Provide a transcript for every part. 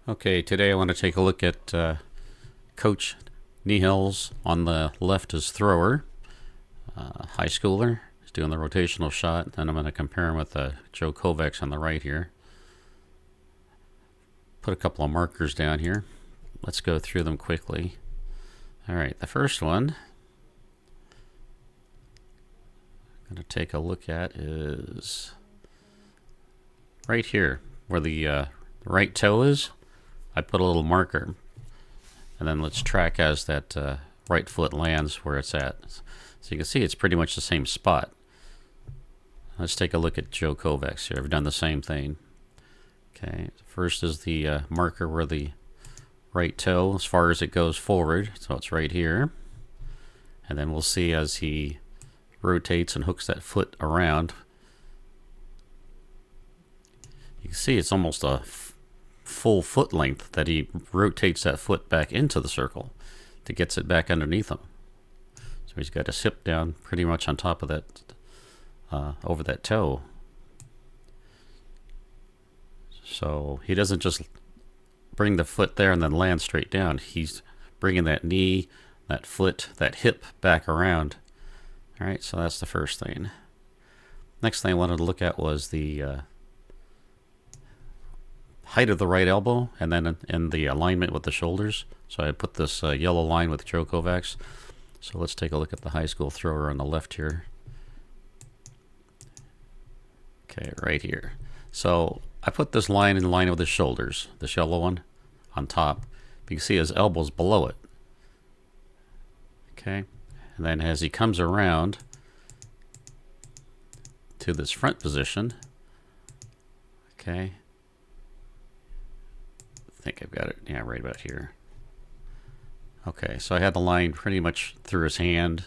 Okay, today I want to take a look at Coach Nihells. On the left is thrower, high schooler. He's doing the rotational shot. Then I'm going to compare him with Joe Kovacs on the right here. Put a couple of markers down here. Let's go through them quickly. All right, the first one I'm going to take a look at is right here where the right toe is. I put a little marker, and then let's track as that right foot lands where it's at. So you can see it's pretty much the same spot. Let's take a look at Joe Kovacs here. I've done the same thing. Okay, first is the marker where the right toe, as far as it goes forward, so it's right here. And then we'll see as he rotates and hooks that foot around. You can see it's almost a full foot length that he rotates that foot back into the circle to gets it back underneath him. So he's got his hip down pretty much on top of that, over that toe. So he doesn't just bring the foot there and then land straight down. He's bringing that knee, that foot, that hip back around. All right, so that's the first thing. Next thing I wanted to look at was the height of the right elbow, and then in the alignment with the shoulders. So I put this yellow line with Joe Kovacs. So let's take a look at the high school thrower on the left here. Okay, right here. So I put this line in line with his shoulders, this yellow one on top. You can see his elbow's below it. Okay, and then as he comes around to this front position, okay, I think I've got it, yeah, right about here. Okay, so I had the line pretty much through his hand,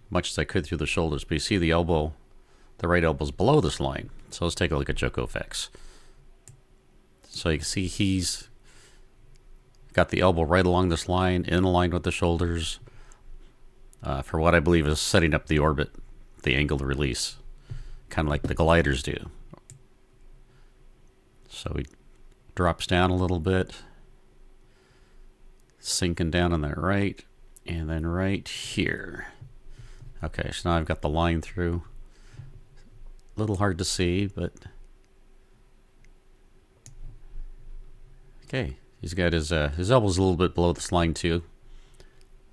much as I could through the shoulders, but you see the elbow, the right elbow's below this line. So let's take a look at Joe Kovacs. So you can see he's got the elbow right along this line, in line with the shoulders, for what I believe is setting up the orbit, the angled release, kind of like the gliders do. So he drops down a little bit, sinking down on that right, and then right here. Okay, so now I've got the line through. A little hard to see, but okay. He's got his elbows a little bit below this line too.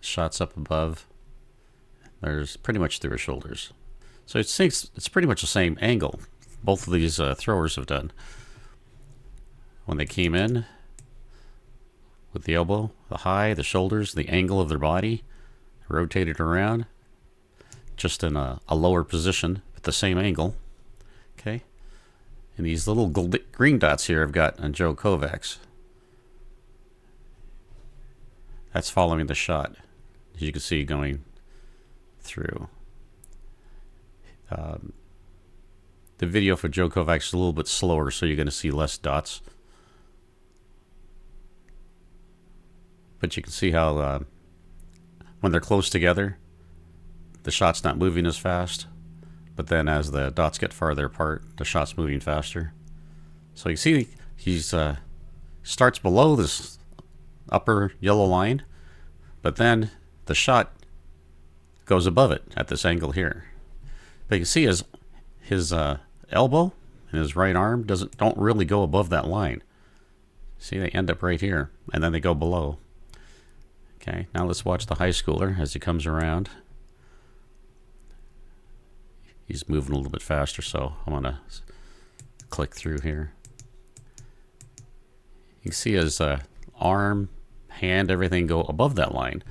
Shots up above. There's pretty much through his shoulders. So it's pretty much the same angle both of these throwers have done. When they came in with the elbow, the high, the shoulders, the angle of their body, rotated around, just in a lower position at the same angle. Okay, and these little green dots here I've got on Joe Kovacs. That's following the shot, as you can see going through. The video for Joe Kovacs is a little bit slower, so you're going to see less dots. But you can see how when they're close together, the shot's not moving as fast. But then as the dots get farther apart, the shot's moving faster. So you see he's starts below this upper yellow line, but then the shot goes above it at this angle here. But you can see his elbow and his right arm don't really go above that line. See, they end up right here, and then they go below. Okay, now let's watch the high schooler as he comes around. He's moving a little bit faster, so I'm going to click through here. You can see his arm, hand, everything go above that line.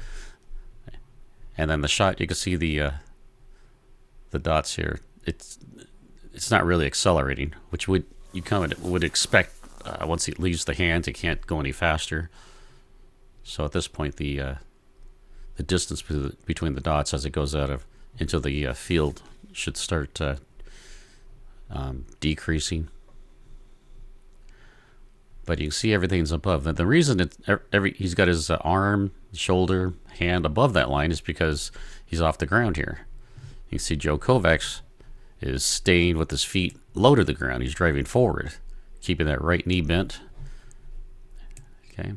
And then the shot, you can see the dots here. It's not really accelerating, which would expect once he leaves the hand, it can't go any faster. So at this point, the distance between the dots as it goes into the field should start decreasing. But you can see everything's above. And the reason he's got his arm, shoulder, hand above that line is because he's off the ground here. You can see Joe Kovacs is staying with his feet low to the ground. He's driving forward, keeping that right knee bent, Okay.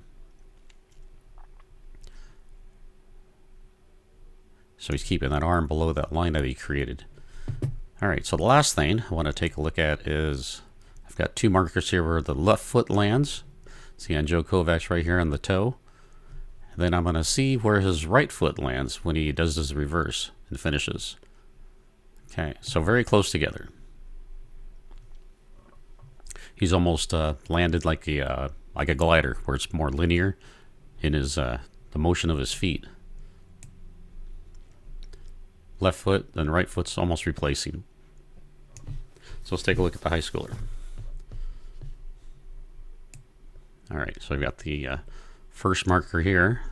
So he's keeping that arm below that line that he created. All right, so the last thing I want to take a look at is I've got two markers here where the left foot lands. See on Joe Kovacs right here on the toe. And then I'm going to see where his right foot lands when he does his reverse and finishes. Okay, so very close together. He's almost landed like a glider, where it's more linear in his the motion of his feet. Left foot, then right foot's almost replacing. So let's take a look at the high schooler. All right, so I've got the first marker here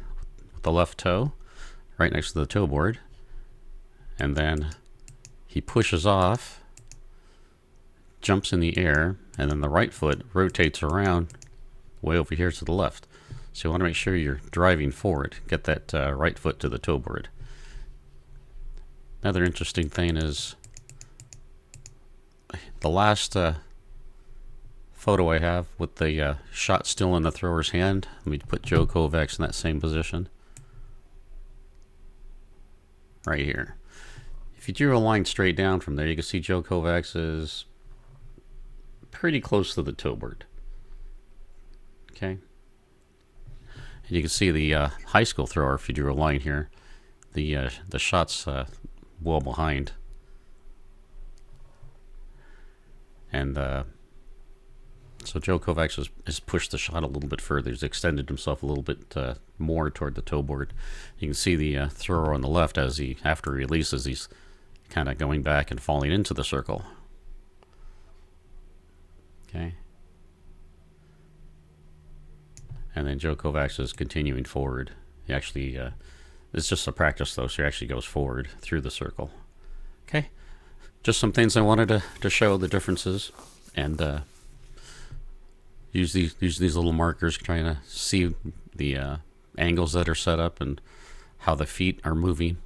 with the left toe right next to the toe board. And then he pushes off, jumps in the air, and then the right foot rotates around way over here to the left. So you want to make sure you're driving forward. Get that right foot to the toe board. Another interesting thing is the last photo I have with the shot still in the thrower's hand. Let me put Joe Kovacs in that same position. Right here. If you drew a line straight down from there, you can see Joe Kovacs is pretty close to the toe board. Okay. And you can see the high school thrower, if you drew a line here, the shot's well behind. And so Joe Kovacs has pushed the shot a little bit further. He's extended himself a little bit more toward the toe board. You can see the thrower on the left after he releases, he's kind of going back and falling into the circle. Okay. And then Joe Kovacs is continuing forward. He actually, it's just a practice though, so he actually goes forward through the circle. Okay. Just some things I wanted to show the differences, and use these little markers trying to see the angles that are set up and how the feet are moving.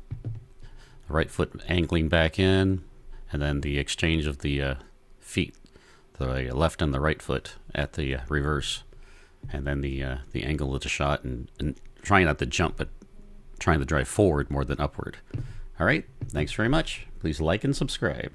The right foot angling back in, and then the exchange of the feet, the left and the right foot at the reverse, and then the angle of the shot, and trying not to jump, but trying to drive forward more than upward. All right, thanks very much. Please like and subscribe.